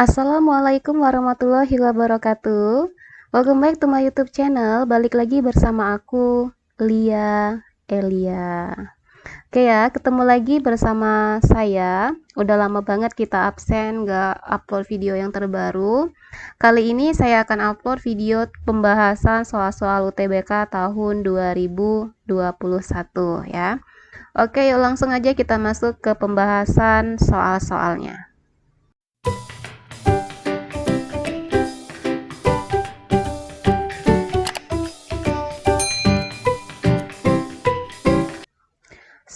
Assalamualaikum warahmatullahi wabarakatuh. Welcome back to my YouTube channel. Balik lagi bersama aku, Lia Elia. Oke ya, ketemu lagi bersama saya. Udah lama banget kita absen gak upload video yang terbaru. Kali ini saya akan upload video pembahasan soal-soal UTBK tahun 2021 ya. Oke, yuk langsung aja kita masuk ke pembahasan soal-soalnya.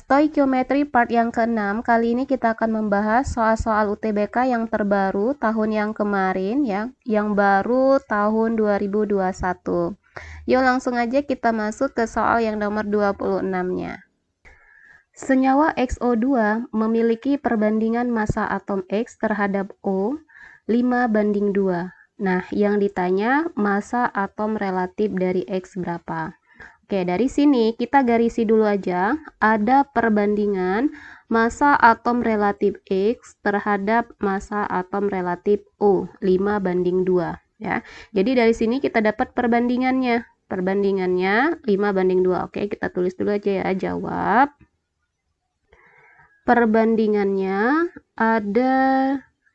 Stoichiometry part yang ke-6. Kali ini kita akan membahas soal-soal UTBK yang terbaru tahun yang kemarin ya, yang baru tahun 2021. Yuk langsung aja kita masuk ke soal yang nomor 26-nya. Senyawa XO2 memiliki perbandingan massa atom X terhadap O 5:2. Nah, yang ditanya massa atom relatif dari X berapa? Oke, dari sini kita garisi dulu aja, ada perbandingan massa atom relatif X terhadap massa atom relatif O, 5:2 ya. Jadi dari sini kita dapat perbandingannya. Perbandingannya 5:2. Oke, kita tulis dulu aja ya, jawab. Perbandingannya ada,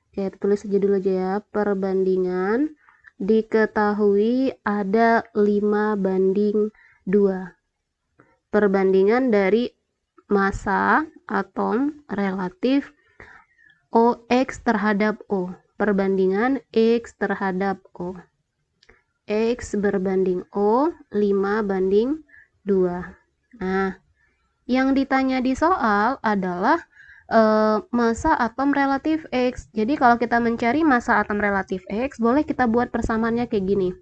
oke, tulis aja dulu aja ya, perbandingan diketahui ada 5:2. Perbandingan dari massa atom relatif OX terhadap O. Perbandingan X terhadap O. X berbanding O 5:2. Nah, yang ditanya di soal adalah massa atom relatif X. Jadi kalau kita mencari massa atom relatif X, boleh kita buat persamaannya kayak gini.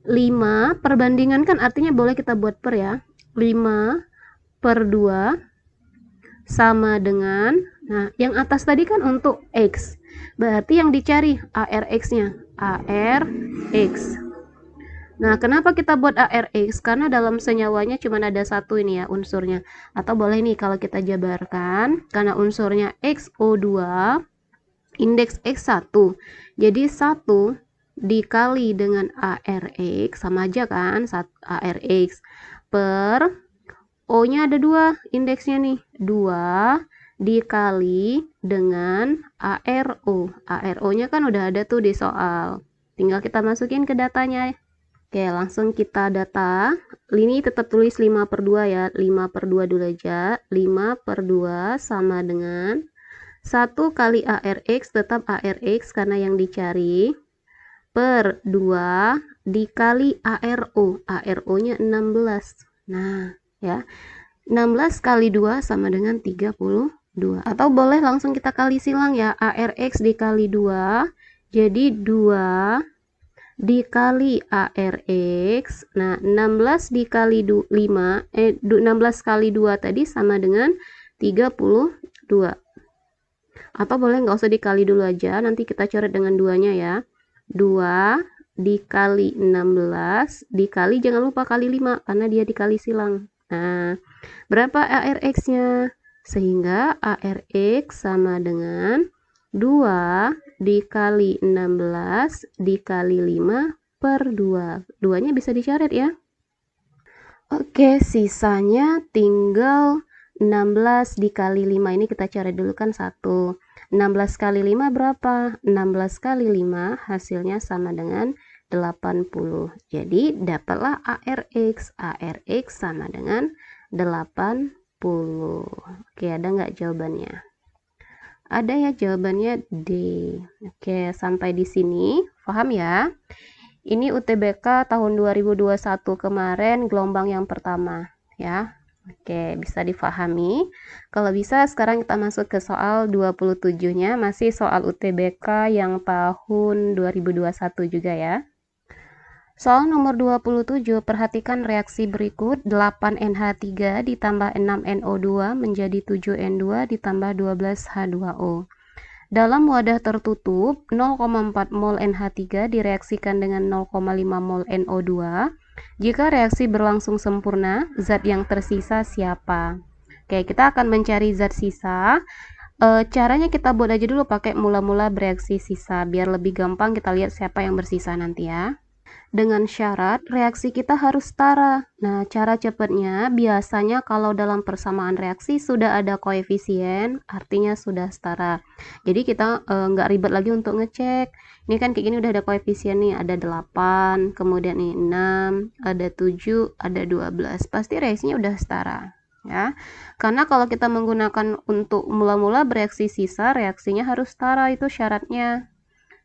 5 perbandingan kan artinya boleh kita buat per ya. 5/2 sama dengan, nah yang atas tadi kan untuk X. Berarti yang dicari ARX-nya. ARX. Nah, kenapa kita buat ARX? Karena dalam senyawanya cuma ada satu ini ya unsurnya. Atau boleh nih kalau kita jabarkan, karena unsurnya XO2, indeks X1. Jadi 1 dikali dengan ARX, sama aja kan, ARX per O-nya ada 2, indeksnya nih, 2 dikali dengan ARO. ARO-nya kan udah ada tuh di soal. Tinggal kita masukin ke datanya. Oke, langsung kita data. Ini tetap tulis 5/2 ya. 5/2 dulu aja. 5/2 sama dengan 1 kali ARX, tetap ARX karena yang dicari, per 2 dikali ARO. ARO-nya 16. Nah, ya. 16 kali 2 sama dengan 32. Atau boleh langsung kita kali silang ya. ARX dikali 2. Jadi 2 dikali ARX. Nah, 16 dikali 5, 16 kali 2 tadi sama dengan 32. Atau boleh nggak usah dikali dulu aja, nanti kita coret dengan 2-nya ya. 2 dikali 16 dikali, jangan lupa kali 5 karena dia dikali silang. Nah, berapa ARX-nya? Sehingga ARX sama dengan 2 dikali 16 dikali 5/2. 2-nya bisa dicoret ya. Oke, sisanya tinggal 16 dikali 5. Ini kita coret dulu kan 1. 16 kali 5 berapa? 16 kali 5 hasilnya sama dengan 80. Jadi dapatlah ARX. ARX sama dengan 80. Oke, ada nggak jawabannya? Ada ya, jawabannya D. Oke, sampai di sini paham ya? Ini UTBK tahun 2021 kemarin, gelombang yang pertama ya. Oke, bisa difahami. Kalau bisa sekarang kita masuk ke soal 27-nya, masih soal UTBK yang tahun 2021 juga ya. Soal nomor 27, perhatikan reaksi berikut. 8NH3 ditambah 6NO2 menjadi 7N2 ditambah 12H2O. Dalam wadah tertutup, 0,4 mol NH3 direaksikan dengan 0,5 mol NO2. Jika reaksi berlangsung sempurna, zat yang tersisa siapa? Oke, kita akan mencari zat sisa. Caranya kita buat aja dulu pakai mula-mula bereaksi sisa, biar lebih gampang kita lihat siapa yang bersisa nanti ya. Dengan syarat reaksi kita harus setara. Nah, cara cepatnya biasanya kalau dalam persamaan reaksi sudah ada koefisien, artinya sudah setara. Jadi kita nggak ribet lagi untuk ngecek. Ini kan kayak gini udah ada koefisien nih, ada 8, kemudian nih 6, ada 7, ada 12. Pasti reaksinya udah setara. Ya, karena kalau kita menggunakan untuk mula-mula bereaksi sisa, reaksinya harus setara, itu syaratnya.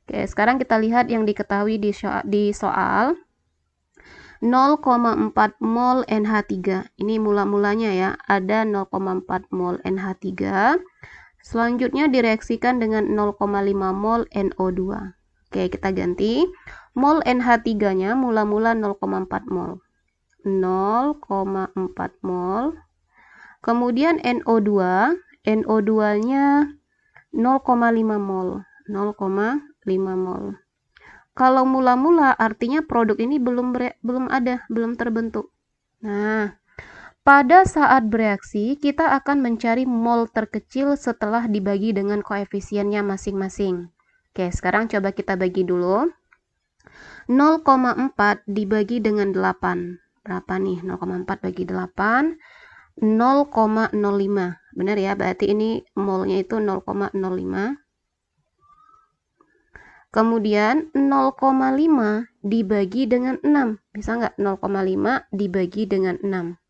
Oke, sekarang kita lihat yang diketahui di soal 0,4 mol NH3. Ini mula-mulanya ya, ada 0,4 mol NH3. Selanjutnya direaksikan dengan 0,5 mol NO2. Oke, kita ganti. Mol NH3-nya mula-mula 0,4 mol. 0,4 mol. Kemudian NO2, NO2-nya 0,5 mol. 0,5 mol. Kalau mula-mula artinya produk ini belum terbentuk. Nah, pada saat bereaksi kita akan mencari mol terkecil setelah dibagi dengan koefisiennya masing-masing. Oke, sekarang coba kita bagi dulu. 0,4 dibagi dengan 8. Berapa nih? 0,4 bagi 8. 0,05. Benar ya, berarti ini molnya itu 0,05. Kemudian 0,5 dibagi dengan 6. Bisa nggak? 0,5 dibagi dengan 6.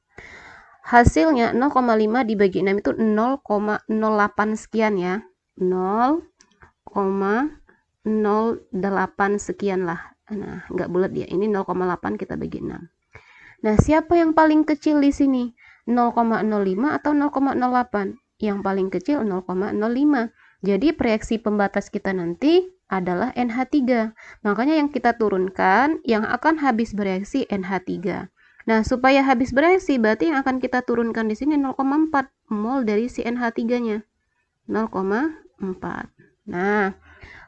Hasilnya 0,5 dibagi 6 itu 0,08 sekian ya. 0,08 sekian lah. Nah, nggak bulat ya. Ini 0,8 kita bagi 6. Nah, siapa yang paling kecil di sini? 0,05 atau 0,08? Yang paling kecil 0,05. Jadi reaksi pembatas kita nanti adalah NH3. Makanya yang kita turunkan yang akan habis bereaksi NH3. Nah, supaya habis bereaksi berarti yang akan kita turunkan di sini 0,4 mol dari si NH3-nya. 0,4. Nah,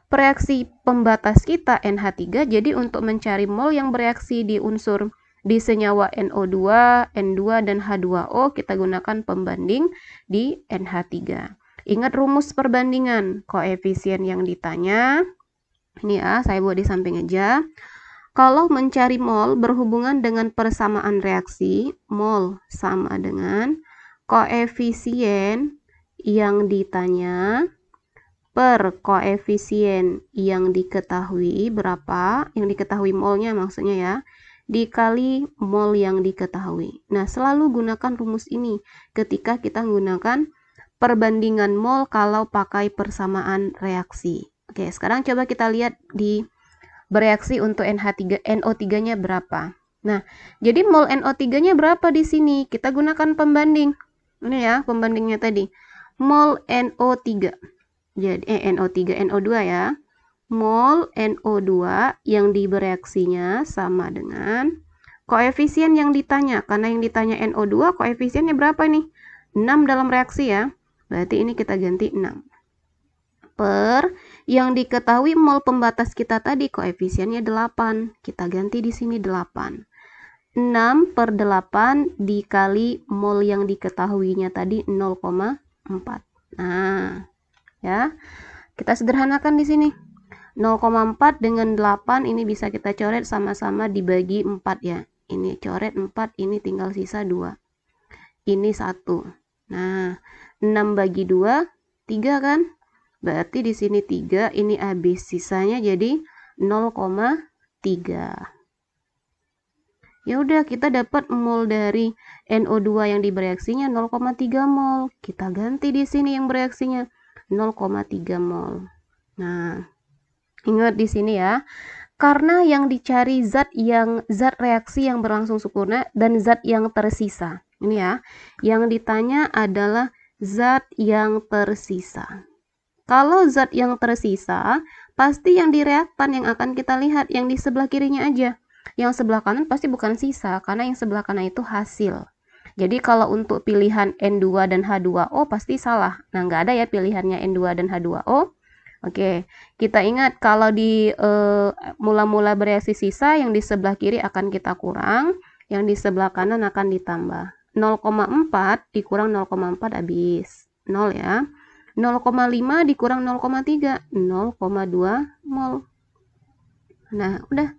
reaksi pembatas kita NH3, jadi untuk mencari mol yang bereaksi di unsur di senyawa NO2, N2, dan H2O, kita gunakan pembanding di NH3. Ingat rumus perbandingan, koefisien yang ditanya, ini ya, saya buat di samping aja. Kalau mencari mol berhubungan dengan persamaan reaksi, mol sama dengan koefisien yang ditanya per koefisien yang diketahui, berapa, yang diketahui molnya maksudnya ya, dikali mol yang diketahui. Nah, selalu gunakan rumus ini ketika kita menggunakan perbandingan mol kalau pakai persamaan reaksi. Oke, sekarang coba kita lihat di bereaksi untuk NO3-nya berapa. Nah, jadi mol NO3-nya berapa di sini? Kita gunakan pembanding. Ini ya, pembandingnya tadi. Mol NO3. Jadi NO2 ya. Mol NO2 yang dibereaksinya sama dengan koefisien yang ditanya. Karena yang ditanya NO2, koefisiennya berapa nih? 6 dalam reaksi ya. Berarti ini kita ganti 6. Per yang diketahui mol pembatas kita tadi koefisiennya 8. Kita ganti di sini 8. 6 per 8 dikali mol yang diketahuinya tadi 0,4. Nah, ya. Kita sederhanakan di sini. 0,4 dengan 8 ini bisa kita coret sama-sama dibagi 4 ya. Ini coret 4, ini tinggal sisa 2. Ini 1. Nah, 6 bagi 2, 3 kan? Berarti di sini 3, ini habis. Sisanya jadi 0,3. Ya udah, kita dapat mol dari NO2 yang dibereaksinya 0,3 mol. Kita ganti di sini yang bereaksinya 0,3 mol. Nah, ingat di sini ya. Karena yang dicari zat reaksi yang berlangsung sempurna dan zat yang tersisa. Ini ya. Yang ditanya adalah zat yang tersisa. Kalau zat yang tersisa, pasti yang di reaktan yang akan kita lihat yang di sebelah kirinya aja. Yang sebelah kanan pasti bukan sisa, karena yang sebelah kanan itu hasil. Jadi kalau untuk pilihan N2 dan H2O pasti salah. Nah, nggak ada ya pilihannya N2 dan H2O. Oke, kita ingat kalau di mula-mula bereaksi sisa, yang di sebelah kiri akan kita kurang, yang di sebelah kanan akan ditambah. 0,4 dikurang 0,4 habis 0 ya. 0,5 dikurang 0,3, 0,2 mol. Nah, udah.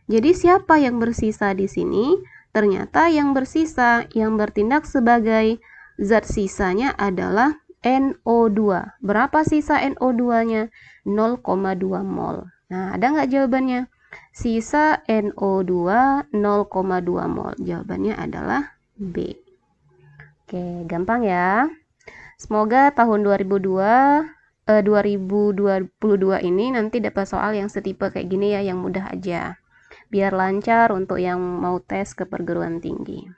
Jadi siapa yang bersisa di sini? Ternyata yang bersisa, yang bertindak sebagai zat sisanya adalah NO2. Berapa sisa NO2-nya? 0,2 mol. Nah, ada nggak jawabannya? Sisa NO2 0,2 mol. Jawabannya adalah B. Oke, gampang ya. Semoga tahun 2022 ini nanti dapat soal yang setipe kayak gini ya, yang mudah aja. Biar lancar untuk yang mau tes ke perguruan tinggi.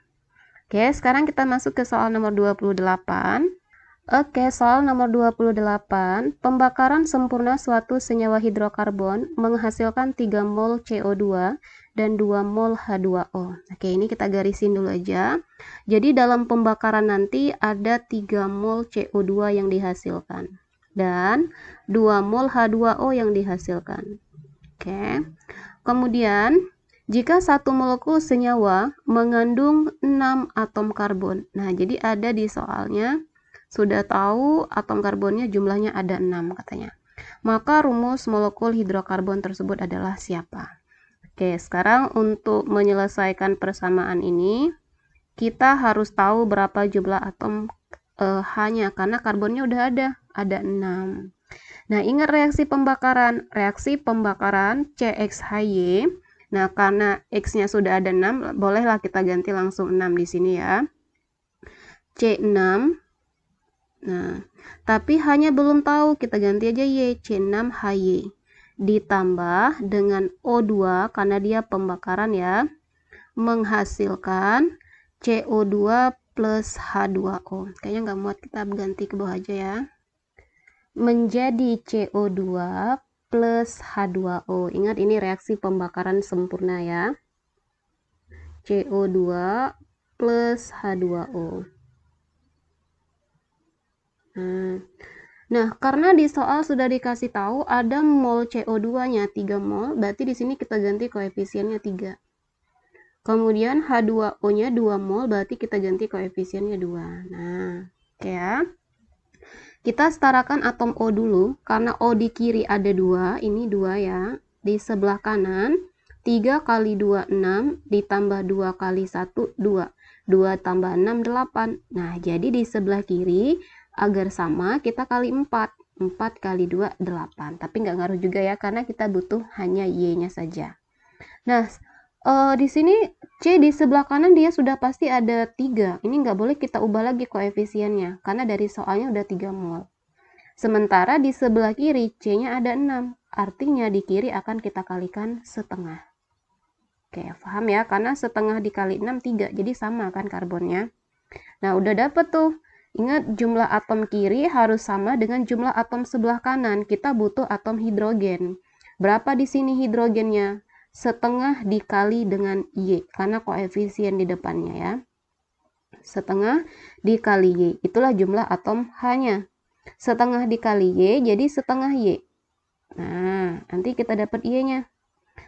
Oke, sekarang kita masuk ke soal nomor 28. Oke, soal nomor 28. Pembakaran sempurna suatu senyawa hidrokarbon menghasilkan 3 mol CO2 dan 2 mol H2O. Oke, ini kita garisin dulu aja. Jadi dalam pembakaran nanti ada 3 mol CO2 yang dihasilkan dan 2 mol H2O yang dihasilkan. Oke. Kemudian, jika satu molekul senyawa mengandung 6 atom karbon. Nah, jadi ada di soalnya sudah tahu atom karbonnya jumlahnya ada 6 katanya. Maka rumus molekul hidrokarbon tersebut adalah siapa? Oke, sekarang untuk menyelesaikan persamaan ini, kita harus tahu berapa jumlah atom H-nya, karena karbonnya udah ada 6. Nah, ingat reaksi pembakaran. Reaksi pembakaran CXHY. Nah, karena X-nya sudah ada 6, bolehlah kita ganti langsung 6 di sini ya. C6. Nah, tapi hanya belum tahu, kita ganti aja Y, C6HY. Ditambah dengan O2, karena dia pembakaran ya, menghasilkan CO2 plus H2O. Kayaknya nggak muat, kita ganti ke bawah aja ya. Menjadi CO2 plus H2O. Ingat ini reaksi pembakaran sempurna ya. CO2 plus H2O. Nah, karena di soal sudah dikasih tahu ada mol CO2-nya 3 mol, berarti di sini kita ganti koefisiennya 3. Kemudian H2O-nya 2 mol, berarti kita ganti koefisiennya 2. Nah, oke ya. Kita setarakan atom O dulu, karena O di kiri ada 2, ini 2 ya. Di sebelah kanan, 3 kali 2, 6, ditambah 2 kali 1, 2. 2 tambah 6, 8. Nah, jadi di sebelah kiri, agar sama, kita kali 4. 4 kali 2, 8. Tapi nggak ngaruh juga ya, karena kita butuh hanya Y-nya saja. Nah, di sini C di sebelah kanan dia sudah pasti ada 3. Ini nggak boleh kita ubah lagi koefisiennya, karena dari soalnya udah 3 mol. Sementara di sebelah kiri, C-nya ada 6. Artinya di kiri akan kita kalikan setengah. Oke, paham ya? Karena setengah dikali 6, 3. Jadi sama kan karbonnya. Nah, udah dapet tuh. Ingat, jumlah atom kiri harus sama dengan jumlah atom sebelah kanan. Kita butuh atom hidrogen. Berapa di sini hidrogennya? Setengah dikali dengan Y, karena koefisien di depannya ya. Setengah dikali Y, itulah jumlah atom H-nya. Setengah dikali Y, jadi setengah Y. Nah, nanti kita dapat Y-nya.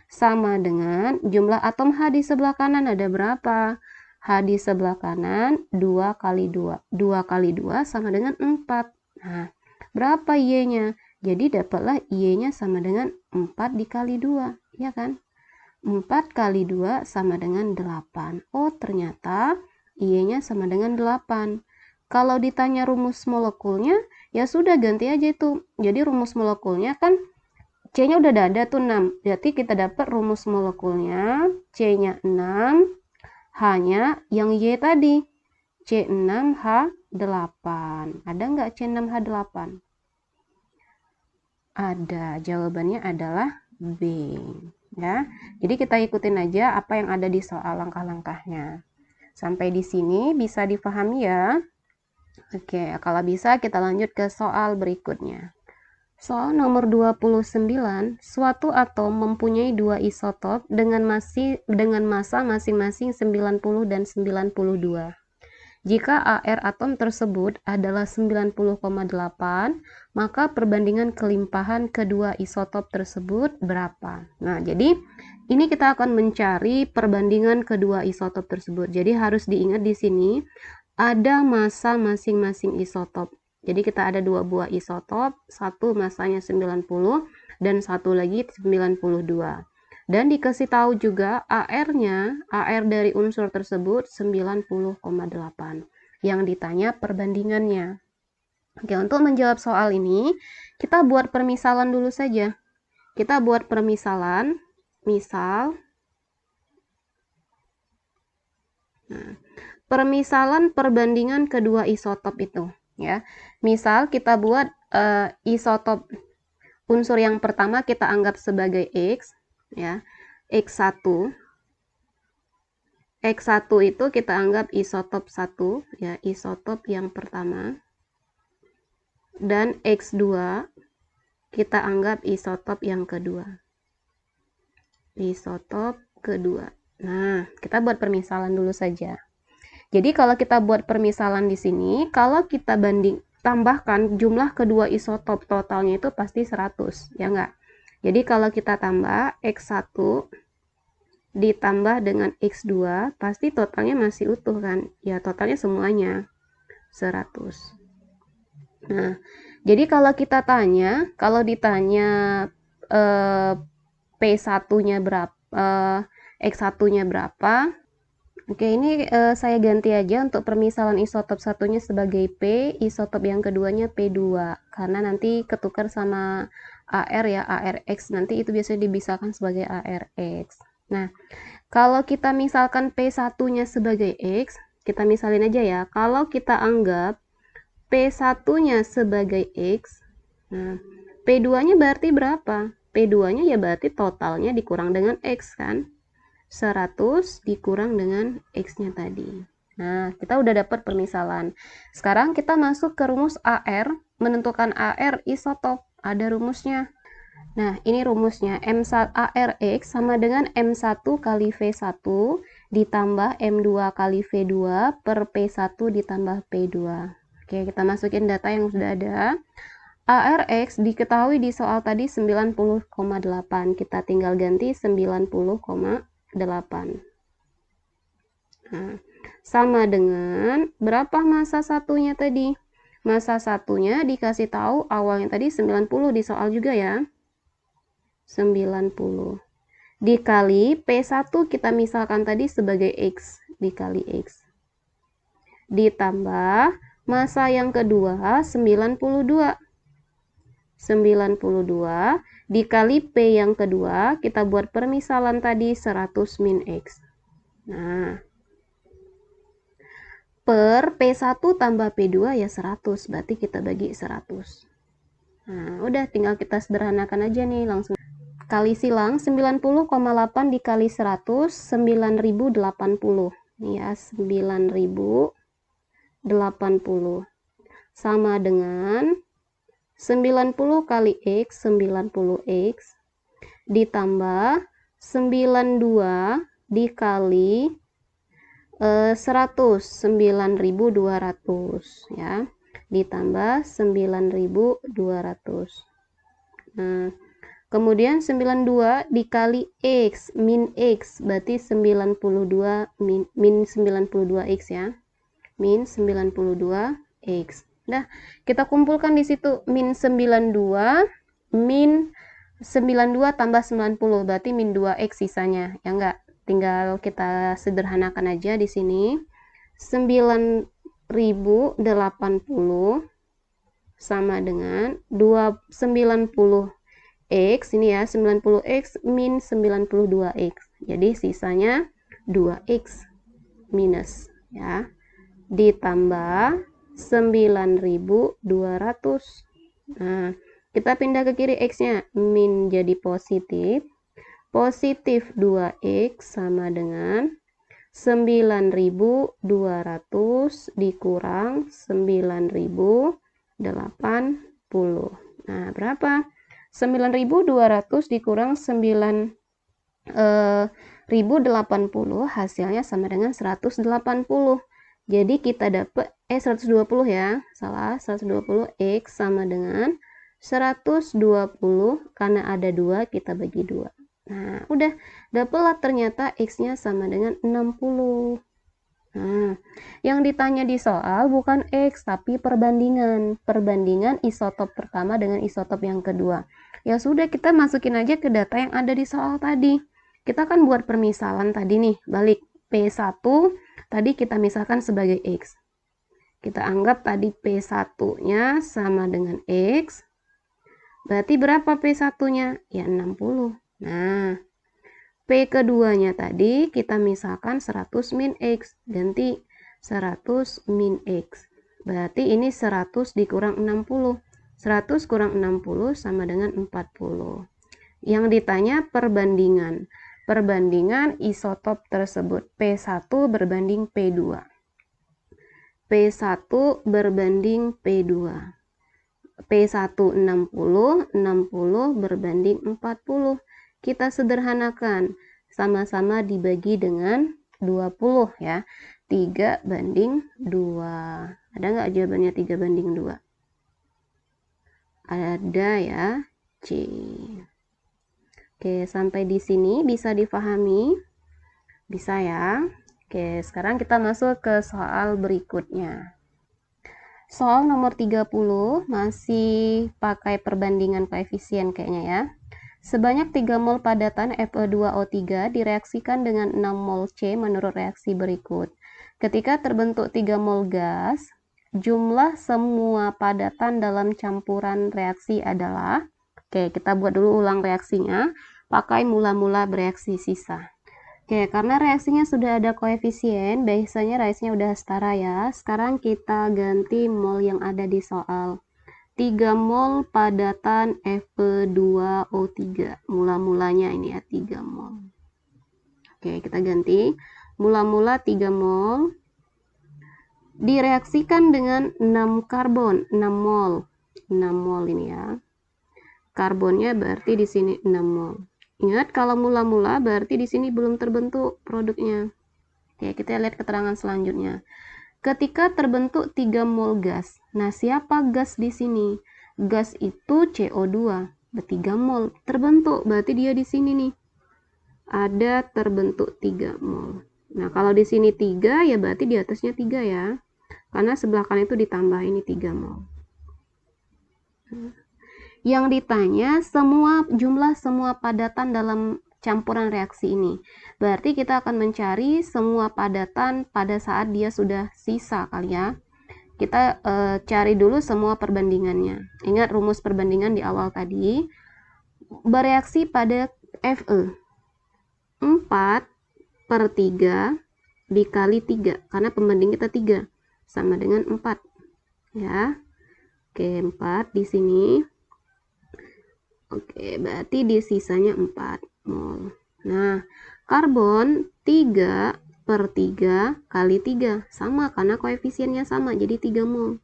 Sama dengan jumlah atom H di sebelah kanan ada berapa? H di sebelah kanan 2 kali 2. 2 kali 2 sama dengan 4. Nah, berapa Y-nya? Jadi dapatlah Y-nya sama dengan 4 dikali 2. Ya kan? 4 kali 2 sama dengan 8. Oh, ternyata Y-nya sama dengan 8. Kalau ditanya rumus molekulnya, ya sudah ganti aja itu. Jadi rumus molekulnya kan C-nya udah ada tuh 6. Berarti kita dapat rumus molekulnya C-nya 6, H-nya yang Y tadi, C6H8. Ada nggak C6H8? Ada. Jawabannya adalah B. Ya. Jadi kita ikutin aja apa yang ada di soal langkah-langkahnya. Sampai di sini bisa dipahami ya? Oke, kalau bisa kita lanjut ke soal berikutnya. Soal nomor 29, suatu atom mempunyai 2 isotop dengan massa masing-masing 90 dan 92. Jika AR atom tersebut adalah 90,8, maka perbandingan kelimpahan kedua isotop tersebut berapa? Nah, jadi ini kita akan mencari perbandingan kedua isotop tersebut. Jadi harus diingat di sini ada massa masing-masing isotop. Jadi kita ada dua buah isotop, satu masanya 90 dan satu lagi 92. Dan dikasih tahu juga AR-nya, AR dari unsur tersebut 90,8. Yang ditanya perbandingannya. Oke, untuk menjawab soal ini, kita buat permisalan dulu saja. Kita buat permisalan, misal, permisalan perbandingan kedua isotop itu, ya. Misal kita buat isotop unsur yang pertama kita anggap sebagai X, ya. X1 itu kita anggap isotop 1, ya, isotop yang pertama. Dan X2 kita anggap isotop yang kedua. Isotop kedua. Nah, kita buat permisalan dulu saja. Jadi kalau kita buat permisalan di sini, kalau kita tambahkan jumlah kedua isotop totalnya itu pasti 100, ya enggak? Jadi kalau kita tambah X1 ditambah dengan X2, pasti totalnya masih utuh kan? Ya, totalnya semuanya 100. Nah, jadi kalau kita tanya, kalau ditanya P1-nya berapa, X1-nya berapa? Oke, ini saya ganti aja untuk permisalan isotop satunya sebagai P, isotop yang keduanya P2, karena nanti ketukar sama AR ya, ARX, nanti itu biasanya dipisahkan sebagai ARX. Nah, kalau kita misalkan P1-nya sebagai X, kita misalin aja ya, kalau kita anggap P1-nya sebagai X, nah, P2-nya berarti berapa? P2-nya ya berarti totalnya dikurang dengan X kan? 100 dikurang dengan X-nya tadi. Nah, kita udah dapat permisalan. Sekarang kita masuk ke rumus AR, menentukan AR isotop. Ada rumusnya. Nah, ini rumusnya. ARX sama dengan M1 kali V1 ditambah M2 kali V2 per P1 ditambah P2. Oke, kita masukin data yang sudah ada. ARX diketahui di soal tadi 90,8. Kita tinggal ganti 90,8. Nah, sama dengan berapa massa satunya tadi? Massa satunya dikasih tahu awalnya tadi 90 di soal juga ya. 90 dikali P1 kita misalkan tadi sebagai X dikali X ditambah massa yang kedua 92 dikali P yang kedua kita buat permisalan tadi 100 min X. Nah, per P1 tambah P2 ya 100, berarti kita bagi 100. Nah, udah tinggal kita sederhanakan aja nih, langsung kali silang 90,8 dikali 100 9080 ya, 9080 sama dengan 90 kali X 90X ditambah 92 dikali 100 9200 ya, ditambah 9200. Nah, kemudian 92 dikali X min X berarti 92 min 92X ya. Min 92X. Nah, kita kumpulkan di situ min 92 min 92 tambah 90 berarti min 2X sisanya. Ya enggak? Tinggal kita sederhanakan aja di sini. 9080 sama dengan 290 X ini ya, 90X min 92X. Jadi sisanya 2X minus ya. Ditambah 9200. Nah, kita pindah ke kiri X-nya, min jadi positif. Positif 2X sama dengan 9200 dikurang 9080. Nah, berapa? 9200 dikurang 9080 hasilnya sama dengan 180. Jadi kita dapat 120 ya. Salah, 120 X sama dengan 120 karena ada 2 kita bagi 2. Nah, udah dapatlah ternyata X-nya sama dengan 60. Nah, yang ditanya di soal bukan X, tapi perbandingan. Perbandingan isotop pertama dengan isotop yang kedua. Ya sudah, kita masukin aja ke data yang ada di soal tadi. Kita kan buat permisalan tadi nih, balik. P1 tadi kita misalkan sebagai X. Kita anggap tadi P1-nya sama dengan X. Berarti berapa P1-nya? Ya 60. Nah, P keduanya tadi kita misalkan 100 min X. Ganti 100 min X. Berarti ini 100 dikurang 60. 100 kurang 60 sama dengan 40. Yang ditanya perbandingan. Perbandingan isotop tersebut. P1 berbanding P2. P1 berbanding P2. P1 60, 60 berbanding 40. Kita sederhanakan, sama-sama dibagi dengan 20 ya. 3 banding 2. Ada nggak jawabannya 3 banding 2? Ada ya, C. Oke, sampai di sini bisa difahami? Bisa ya? Oke, sekarang kita masuk ke soal berikutnya. Soal nomor 30 masih pakai perbandingan koefisien kayaknya ya. Sebanyak 3 mol padatan Fe2O3 direaksikan dengan 6 mol C menurut reaksi berikut. Ketika terbentuk 3 mol gas, jumlah semua padatan dalam campuran reaksi adalah, oke, kita buat dulu ulang reaksinya, pakai mula-mula bereaksi sisa. Oke, karena reaksinya sudah ada koefisien, biasanya reaksinya udah setara ya. Sekarang kita ganti mol yang ada di soal. 3 mol padatan Fe2O3. Mula-mulanya ini ya 3 mol. Oke, kita ganti. Mula-mula 3 mol. Direaksikan dengan 6 karbon, 6 mol. 6 mol ini ya. Karbonnya berarti di sini 6 mol. Ingat, kalau mula-mula berarti di sini belum terbentuk produknya. Oke, kita lihat keterangan selanjutnya. Ketika terbentuk 3 mol gas. Nah, siapa gas di sini? Gas itu CO2. 3 mol terbentuk, berarti dia di sini nih. Ada terbentuk 3 mol. Nah, kalau di sini 3 ya berarti di atasnya 3 ya. Karena sebelah kanan itu ditambah ini 3 mol. Yang ditanya jumlah semua padatan dalam campuran reaksi ini. Berarti kita akan mencari semua padatan pada saat dia sudah sisa kali ya. Kita cari dulu semua perbandingannya. Ingat rumus perbandingan di awal tadi. Bereaksi pada Fe. 4/3 dikali 3. Karena pembanding kita 3. Sama dengan 4. Ya. Oke, 4 di sini. Oke, berarti di sisanya 4 mol. Nah, karbon 3/3 kali 3. Sama, karena koefisiennya sama, jadi 3 mol.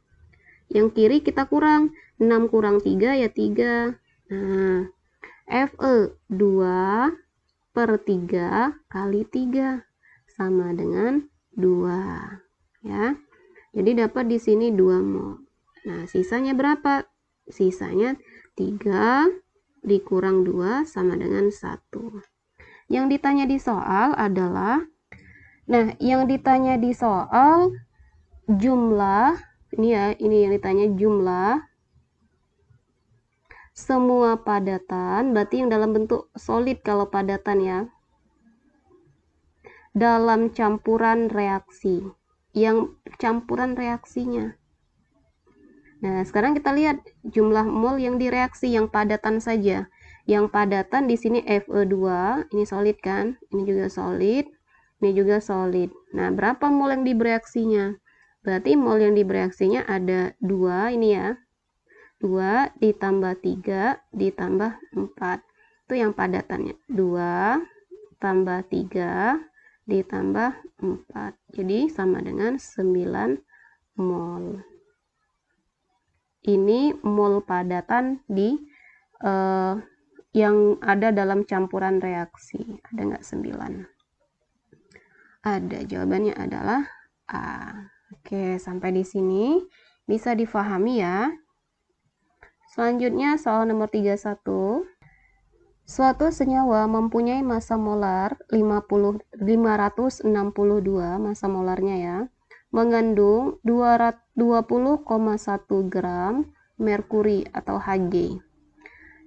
Yang kiri kita kurang. 6 kurang 3 ya 3. Nah, Fe 2/3 kali 3. Sama dengan 2. Ya. Jadi dapat di sini 2 mol. Nah, sisanya berapa? Sisanya 3 dikurang 2 sama dengan 1. Yang ditanya di soal adalah, nah, yang ditanya di soal jumlah, ini ya, ini yang ditanya jumlah semua padatan, berarti yang dalam bentuk solid kalau padatan ya, dalam campuran reaksi, yang campuran reaksinya. Nah, sekarang kita lihat jumlah mol yang direaksi, yang padatan saja. Yang padatan di sini Fe2, ini solid kan? Ini juga solid, ini juga solid. Nah, berapa mol yang dibereaksinya? Berarti mol yang dibereaksinya ada 2 ini ya. 2 ditambah 3 ditambah 4. Itu yang padatannya. 2 tambah 3 ditambah 4. Jadi sama dengan 9 mol. Ini mol padatan di yang ada dalam campuran reaksi. Ada nggak 9? Ada, jawabannya adalah A. Oke, sampai di sini bisa difahami ya. Selanjutnya soal nomor 31. Suatu senyawa mempunyai massa molar 562 massa molarnya ya, mengandung 20,1 gram merkuri atau Hg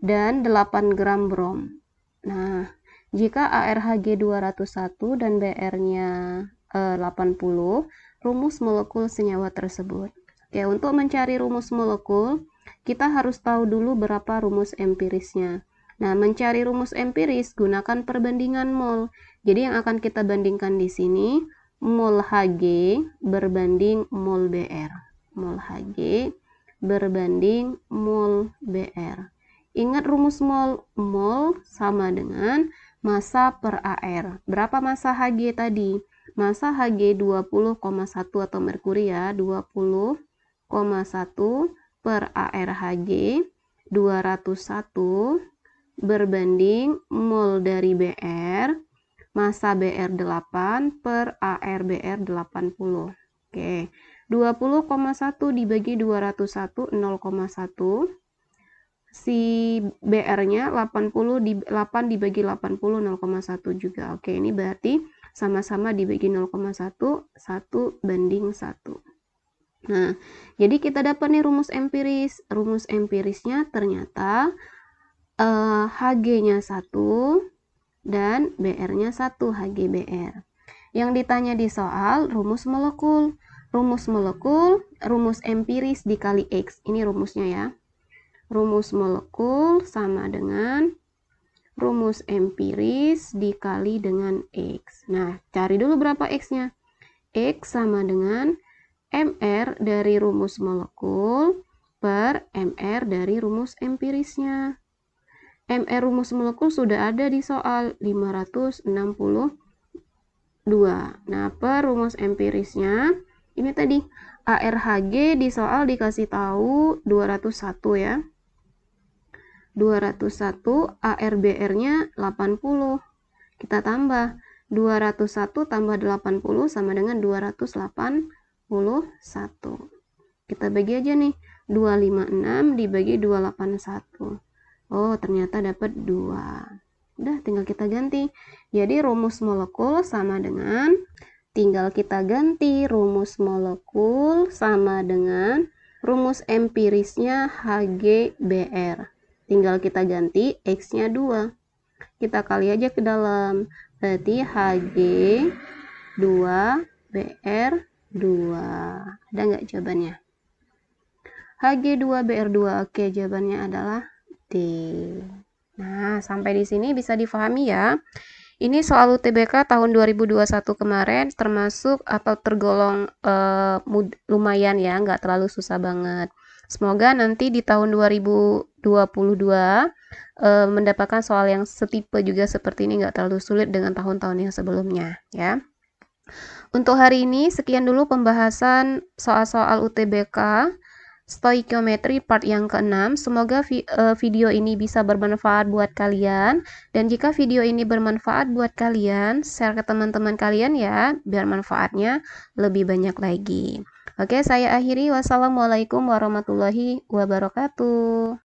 dan 8 gram brom. Nah, jika ArHg 201 dan Br-nya 80, rumus molekul senyawa tersebut. Oke, untuk mencari rumus molekul, kita harus tahu dulu berapa rumus empirisnya. Nah, mencari rumus empiris gunakan perbandingan mol. Jadi yang akan kita bandingkan di sini mol Hg berbanding mol Br. Mol Hg berbanding mol Br. Ingat rumus mol. Mol sama dengan massa per Ar. Berapa massa Hg tadi? Massa Hg 20,1 atau merkuri ya, 20,1 per ArHg 201 berbanding mol dari Br, massa Br 8 per ArBr 80. Oke, 20,1 dibagi 201, 0,1. Si Br-nya 8 dibagi 80, 0,1 juga. Oke, ini berarti sama-sama dibagi 0,1, 1 banding 1. Nah, jadi kita dapat nih rumus empiris. Rumus empirisnya ternyata Hg-nya 1 dan Br-nya 1, HgBr. Yang ditanya di soal rumus molekul. Rumus molekul, rumus empiris dikali X. Ini rumusnya ya. Rumus molekul sama dengan rumus empiris dikali dengan X. Nah, cari dulu berapa X-nya. X sama dengan MR dari rumus molekul per MR dari rumus empirisnya. MR rumus molekul sudah ada di soal 562. Nah, per rumus empirisnya ini tadi ArHg di soal dikasih tahu 201 ya. 201, ArBr-nya 80. Kita tambah 201 tambah 80 sama dengan 281. Kita bagi aja nih, 256 dibagi 281. Oh, ternyata dapat 2. Udah, tinggal kita ganti. Jadi rumus molekul sama dengan, tinggal kita ganti rumus molekul sama dengan rumus empirisnya HgBr. Tinggal kita ganti X-nya 2. Kita kali aja ke dalam. Berarti Hg 2, Br 2. Ada nggak jawabannya? Hg 2, Br 2. Oke, jawabannya adalah D. Nah, sampai di sini bisa difahami ya. Ini soal UTBK tahun 2021 kemarin, termasuk atau tergolong lumayan ya, nggak terlalu susah banget. Semoga nanti di tahun 2022 mendapatkan soal yang setipe juga seperti ini, nggak terlalu sulit dengan tahun-tahun yang sebelumnya ya. Untuk hari ini sekian dulu pembahasan soal-soal UTBK Stoikiometri part yang ke-6. Semoga video ini bisa bermanfaat buat kalian. Dan jika video ini bermanfaat buat kalian, share ke teman-teman kalian ya, biar manfaatnya lebih banyak lagi. Oke, saya akhiri. Wassalamualaikum warahmatullahi wabarakatuh.